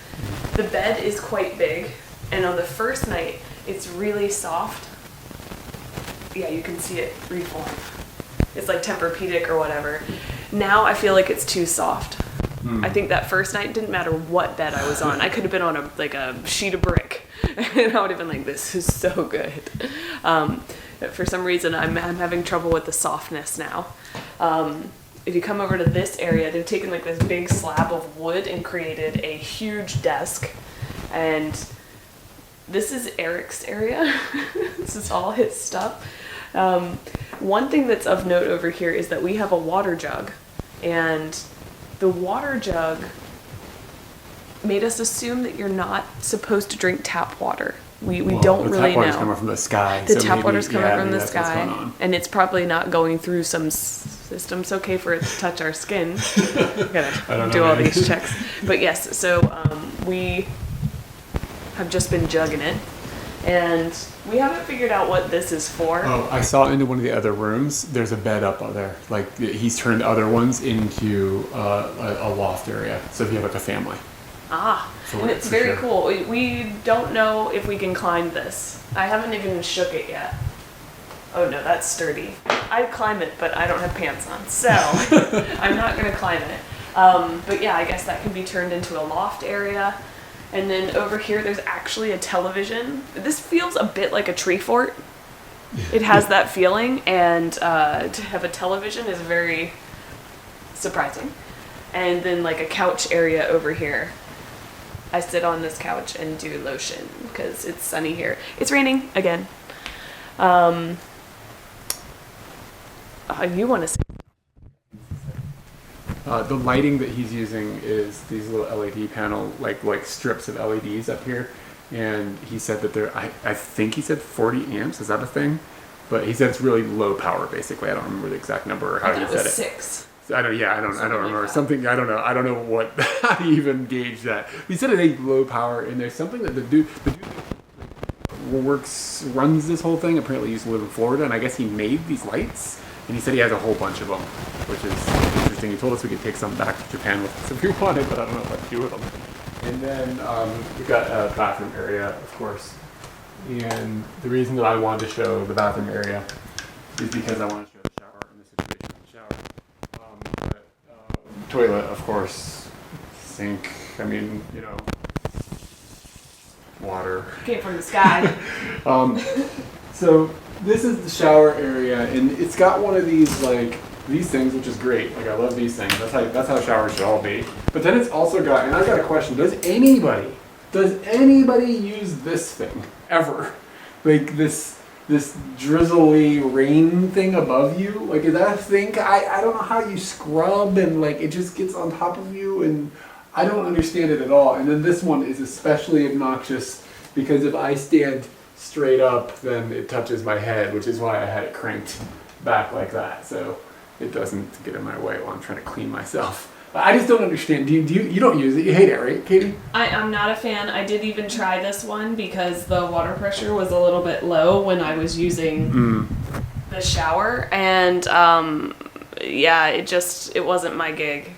The bed is quite big, and on the first night, it's really soft. Yeah, you can see it reform. It's like Tempur-Pedic or whatever. Now I feel like it's too soft. I think that first night didn't matter what bed I was on. I could have been on a sheet of brick, and I would have been like, "This is so good." For some reason, I'm having trouble with the softness now. If you come over to this area, they've taken like this big slab of wood and created a huge desk, and this is Eric's area. This is all his stuff. One thing that's of note over here is that we have a water jug, and the water jug made us assume that you're not supposed to drink tap water. We don't really know. The tap water's coming from the sky. The tap water's coming from the sky, and it's probably not going through some system. It's okay for it to touch our skin. Gotta do all these checks. But yes, so we have just been jugging it, and we haven't figured out what this is for. Oh, I saw into one of the other rooms. There's a bed up there. Like, he's turned other ones into a loft area. So if you have like a family. And it's very cool. We don't know if we can climb this. I haven't even shook it yet. Oh no, that's sturdy. I'd climb it, but I don't have pants on, so I'm not gonna climb it. But yeah, I guess that can be turned into a loft area. And then over here, there's actually a television. This feels a bit like a tree fort. It has that feeling, and to have a television is very surprising. And then like a couch area over here. I sit on this couch and do lotion because it's sunny here. It's raining again. You want to see? The lighting that he's using is these little LED panel, like strips of LEDs up here. And he said that they're, I think he said 40 amps. Is that a thing? But he said it's really low power, basically. I don't remember the exact number or how he said it. 6. I don't remember. Like Something, I don't know what, how to even gauge that. He said it ain't low power, and there's something that the dude that runs this whole thing, apparently used to live in Florida, and I guess he made these lights, and he said he has a whole bunch of them, which is interesting. He told us we could take some back to Japan with us if we wanted, but I don't know what to do with them. And then we've got a bathroom area, of course. And the reason that I wanted to show the bathroom area is because I want to show the shower and the situation with the shower. Toilet, of course, sink, water. Came from the sky. So this is the shower area, and it's got one of these these things, which is great. Like, I love these things. That's how showers should all be. But then it's also got, and I've got a question: Does anybody use this thing ever? Like this drizzly rain thing above you? Like, is that a thing? I don't know how you scrub and it just gets on top of you, and I don't understand it at all. And then this one is especially obnoxious because if I stand straight up, then it touches my head, which is why I had it cranked back like that, so it doesn't get in my way while I'm trying to clean myself. I just don't understand. You don't use it? You hate it, right, Katie? I'm not a fan. I did even try this one because the water pressure was a little bit low when I was using the shower, and it wasn't my gig.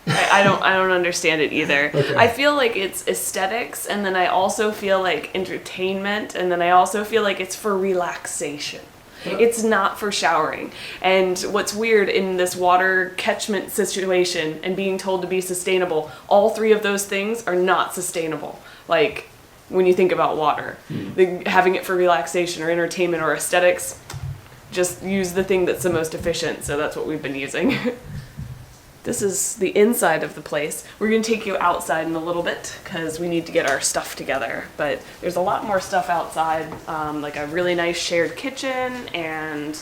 I don't understand it either. Okay. I feel like it's aesthetics, and then I also feel like entertainment, and then I also feel like it's for relaxation. It's not for showering. And what's weird in this water catchment situation and being told to be sustainable, all three of those things are not sustainable. Like, when you think about water, having it for relaxation or entertainment or aesthetics, just use the thing that's the most efficient. So that's what we've been using. This is the inside of the place. We're going to take you outside in a little bit because we need to get our stuff together. But there's a lot more stuff outside, like a really nice shared kitchen, and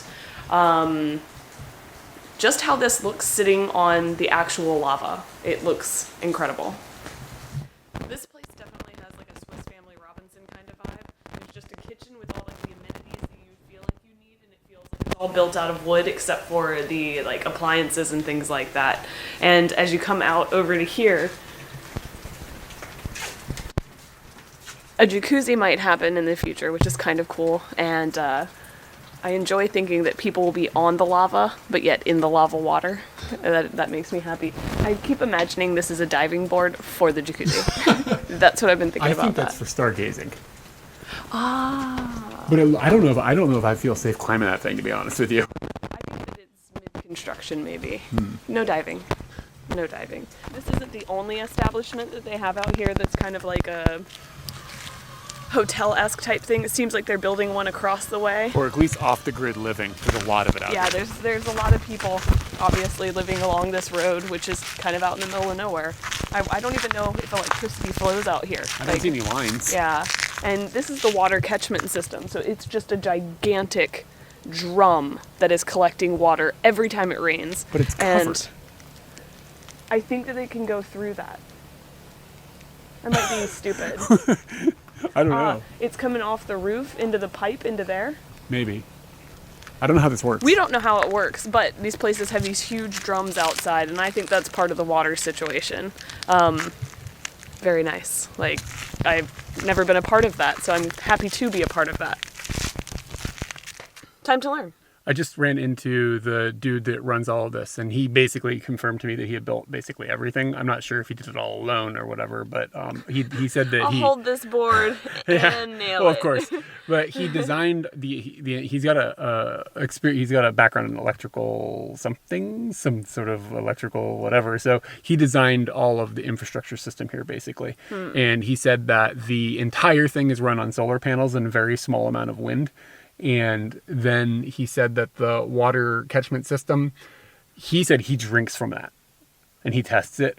just how this looks sitting on the actual lava. It looks incredible. This place definitely has like a Swiss Family Robinson kind of vibe. There's just a kitchen with all like the amenities that you feel like you need, and it feels like it's all built out of wood except for the like appliances and things like that. And as you come out over to here, a jacuzzi might happen in the future, which is kind of cool. And I enjoy thinking that people will be on the lava, but yet in the lava water. That makes me happy. I keep imagining this is a diving board for the jacuzzi. That's what I've been thinking about. I think that's for stargazing. Ah. But I don't know if I feel safe climbing that thing, to be honest with you. I think that it's mid-construction, maybe. No diving. No diving. This isn't the only establishment that they have out here that's kind of like a hotel-esque type thing. It seems like they're building one across the way. Or at least off-the-grid living. There's a lot of it out there. Yeah, there's a lot of people, obviously, living along this road, which is kind of out in the middle of nowhere. I don't even know if electricity flows out here. I don't see any lines. Yeah, and this is the water catchment system, so it's just a gigantic drum that is collecting water every time it rains. But it's covered. And I think that they can go through that. I might be stupid. I don't know. It's coming off the roof into the pipe into there. Maybe. I don't know how this works. We don't know how it works, but these places have these huge drums outside, and I think that's part of the water situation. Very nice. Like, I've never been a part of that, so I'm happy to be a part of that. Time to learn. I just ran into the dude that runs all of this, and he basically confirmed to me that he had built basically everything. I'm not sure if he did it all alone or whatever, but he said that I'll hold this board and nail it. Well, of course. But he designed he's got a background in electrical something, some sort of electrical whatever. So he designed all of the infrastructure system here basically. And he said that the entire thing is run on solar panels and a very small amount of wind. And then he said that the water catchment system, he said he drinks from that and he tests it,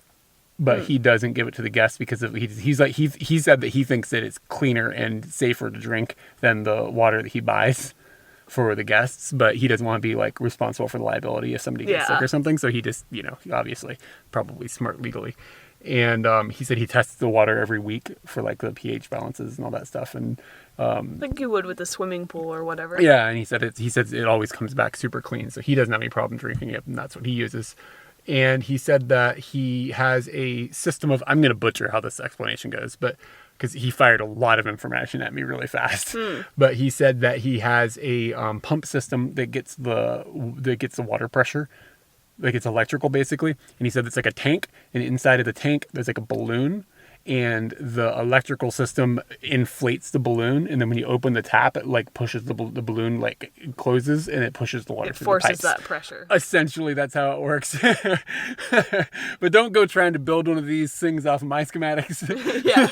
but he doesn't give it to the guests because he said that he thinks that it's cleaner and safer to drink than the water that he buys for the guests, but he doesn't want to be like responsible for the liability if somebody gets sick or something. So he just, obviously probably smart legally. And he said he tests the water every week for like the pH balances and all that stuff. And like you would with a swimming pool or whatever. Yeah, and he said it always comes back super clean, so he doesn't have any problem drinking it, and that's what he uses. And he said that he has a system of, I'm going to butcher how this explanation goes, but because he fired a lot of information at me really fast. But he said that he has a pump system that gets the water pressure. Like it's electrical basically. And he said it's like a tank, and inside of the tank there's like a balloon, and the electrical system inflates the balloon, and then when you open the tap, it like pushes the balloon, like it closes, and it pushes the water through the pipes. It forces that pressure. Essentially, that's how it works. But don't go trying to build one of these things off of my schematics. Yeah.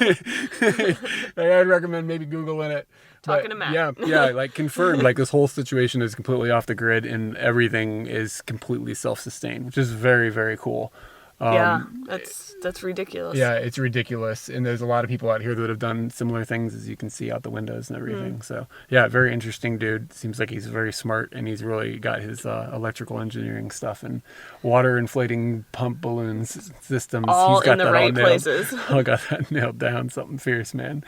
I'd recommend maybe Googling it. Talking to Matt. Yeah, like confirmed, like this whole situation is completely off the grid and everything is completely self-sustained, which is very, very cool. That's ridiculous. Yeah, it's ridiculous. And there's a lot of people out here that have done similar things, as you can see out the windows and everything. So, yeah, very interesting dude. Seems like he's very smart, and he's really got his electrical engineering stuff and water inflating pump balloons systems. All he's got in the that right all nailed. places. I got that nailed down. Something fierce, man.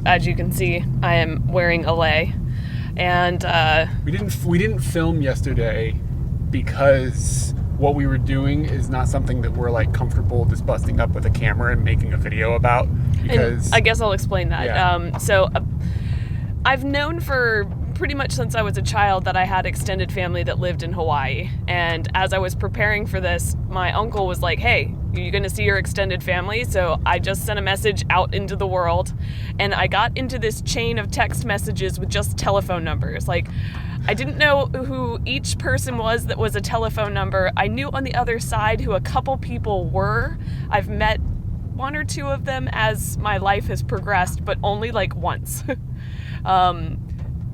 As you can see, I am wearing a lei. And we didn't film yesterday because what we were doing is not something that we're like comfortable just busting up with a camera and making a video about, because and I guess I'll explain that. Yeah. So I've known for pretty much since I was a child that I had extended family that lived in Hawaii. And as I was preparing for this, my uncle was like, hey, are you going to see your extended family? So I just sent a message out into the world, and I got into this chain of text messages with just telephone numbers. Like, I didn't know who each person was that was a telephone number. I knew on the other side who a couple people were. I've met one or two of them as my life has progressed, but only like once.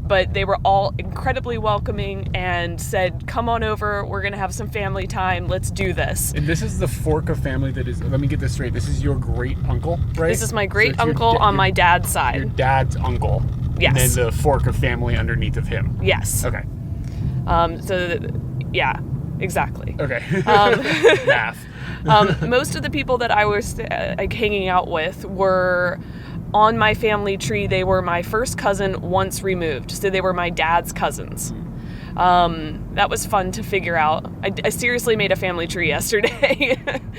But they were all incredibly welcoming and said, come on over, we're going to have some family time, let's do this. And this is the fork of family that is, let me get this straight, this is your great uncle, right? This is my great uncle on my dad's side. Your dad's uncle. Yes. And then the fork of family underneath of him. Yes. Okay. Yeah, exactly. Okay. Math. Most of the people that I was hanging out with were on my family tree. They were my first cousin once removed, so they were my dad's cousins. That was fun to figure out. I seriously made a family tree yesterday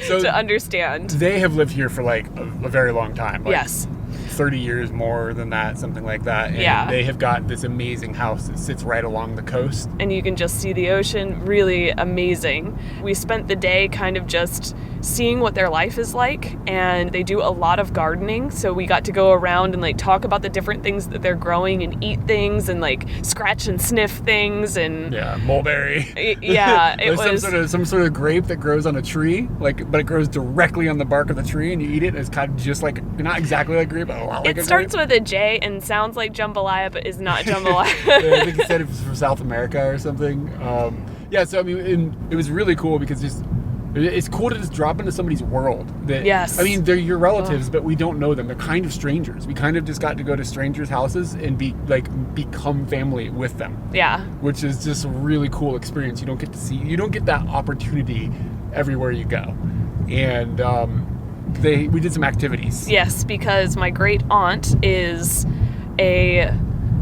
to understand. They have lived here for like a very long time. Like yes. 30 years more than that, something like that. And they have got this amazing house that sits right along the coast. And you can just see the ocean. Really amazing. We spent the day kind of just seeing what their life is like, and they do a lot of gardening, so we got to go around and like talk about the different things that they're growing and eat things and like scratch and sniff things. And mulberry. It was some sort of grape that grows on a tree, but it grows directly on the bark of the tree, and you eat it. It's kind of just like, not exactly like grape, but a lot like a grape. It starts with a J and sounds like jambalaya, but is not jambalaya. I think he said it was from South America or something. So I mean, it was really cool because it's cool to just drop into somebody's world. Yes. I mean, they're your relatives, but we don't know them. They're kind of strangers. We kind of just got to go to strangers' houses and become family with them. Yeah. Which is just a really cool experience. You don't get that opportunity everywhere you go. And we did some activities. Yes, because my great aunt is a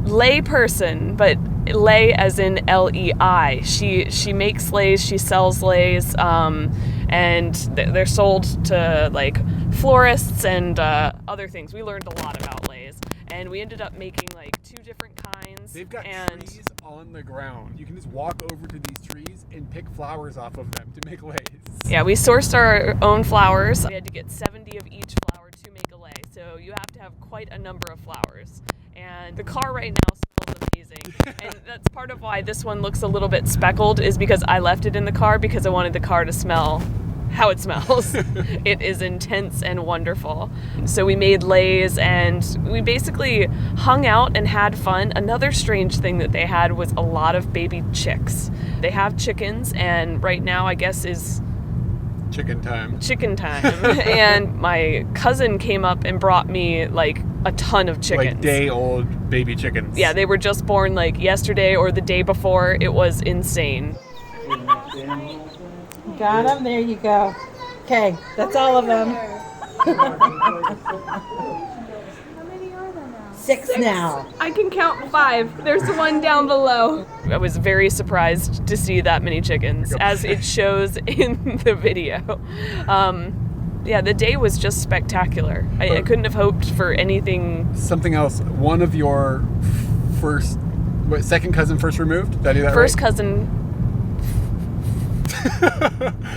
lay person, but lei as in Lei. She makes leis, she sells leis, and they're sold to like florists and other things. We learned a lot about leis, and we ended up making like 2 different kinds. They've got trees on the ground. You can just walk over to these trees and pick flowers off of them to make leis. Yeah, we sourced our own flowers. We had to get 70 of each flower to make a lei, so you have to have quite a number of flowers. And the car right now smells amazing. And that's part of why this one looks a little bit speckled, is because I left it in the car because I wanted the car to smell how it smells. It is intense and wonderful. So we made leis and we basically hung out and had fun. Another strange thing that they had was a lot of baby chicks. They have chickens, and right now I guess is chicken time. And my cousin came up and brought me like a ton of chickens. Like day-old baby chickens. Yeah, they were just born like yesterday or the day before. It was insane. Got them. There you go. Okay, that's all of them. How many are there now? Six now. I can count 5. There's one down below. I was very surprised to see that many chickens, as it shows in the video. Yeah, the day was just spectacular. I couldn't have hoped for anything. Something else. One of your second cousin first removed? Did I do that First right? cousin.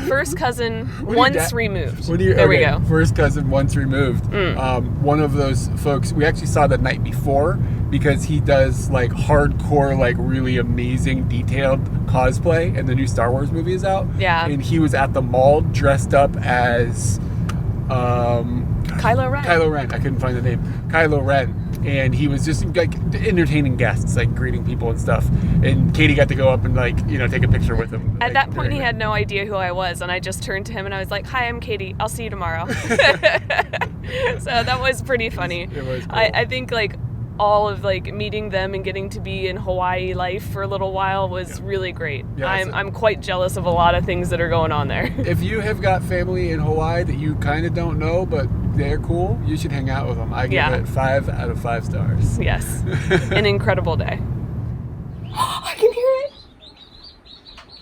First cousin once removed. There we go. First cousin once removed. One of those folks we actually saw the night before because he does like hardcore, like really amazing detailed cosplay, and the new Star Wars movie is out. Yeah. And he was at the mall dressed up as Kylo Ren. Kylo Ren. I couldn't find the name. Kylo Ren. And he was just like entertaining guests, like greeting people and stuff. And Katie got to go up and like, take a picture with him. At that point, he had no idea who I was, and I just turned to him and I was like, "Hi, I'm Katie. I'll see you tomorrow." So that was pretty funny. It was cool. I think like all of like meeting them and getting to be in Hawaii life for a little while was really great. Yeah, I'm quite jealous of a lot of things that are going on there. If you have got family in Hawaii that you kind of don't know, but they're cool, you should hang out with them. I give it 5 out of 5 stars. Yes. An incredible day. I can hear it.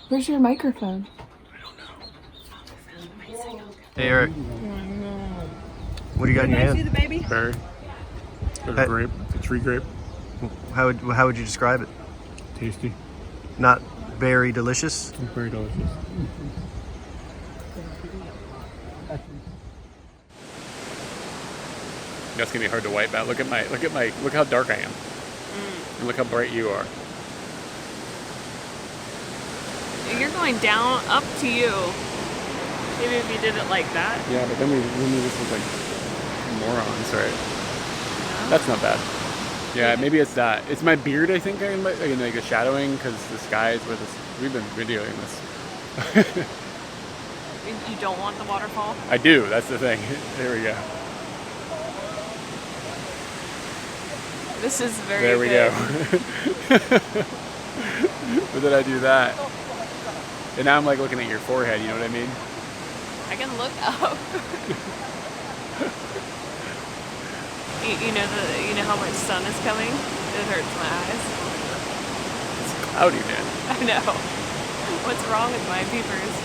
Where's your microphone? Hey Eric, what do you got in your hand? baby? Berry. A Hey. grape. A tree grape. How would you describe it? Tasty. Not very delicious. Very delicious. That's gonna be hard to wipe out. Look how dark I am. And look how bright you are. You're going down, up to you. Maybe if you did it like that. Yeah, but then we just look like morons, right? That's not bad. Yeah, maybe it's that. It's my beard, I think, like the shadowing, because the sky is where this. We've been videoing this. You don't want the waterfall? I do. That's the thing. There we go. This is very There we good. go. But then I do that, and now I'm like looking at your forehead. You know what I mean? I can look up. you know how much sun is coming? It hurts my eyes. It's cloudy, man. I know. What's wrong with my peepers?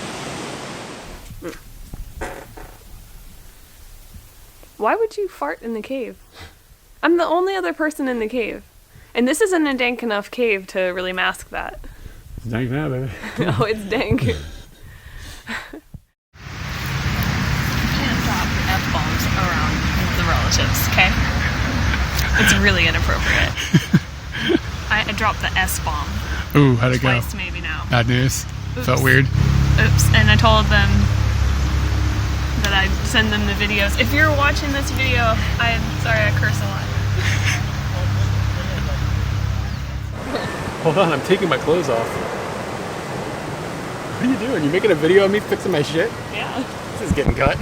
Why would you fart in the cave? I'm the only other person in the cave. And this isn't a dank enough cave to really mask that. It's dank now, baby. No, it's dank. You can't drop F-bombs around the relatives, okay? It's really inappropriate. I dropped the S-bomb. Ooh, how'd it go? Twice maybe now. Bad news. Oops. Felt weird. Oops, and I told them that I'd send them the videos. If you're watching this video, I'm sorry I curse a lot. Hold on, I'm taking my clothes off. What are you doing? You making a video of me fixing my shit? Yeah. This is getting cut.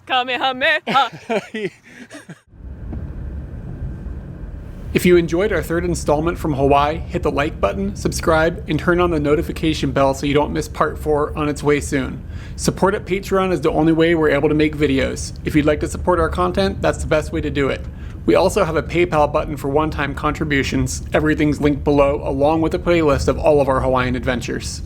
Kamehameha! If you enjoyed our third installment from Hawaii, hit the like button, subscribe, and turn on the notification bell so you don't miss part 4 on its way soon. Support at Patreon is the only way we're able to make videos. If you'd like to support our content, that's the best way to do it. We also have a PayPal button for one-time contributions. Everything's linked below, along with a playlist of all of our Hawaiian adventures.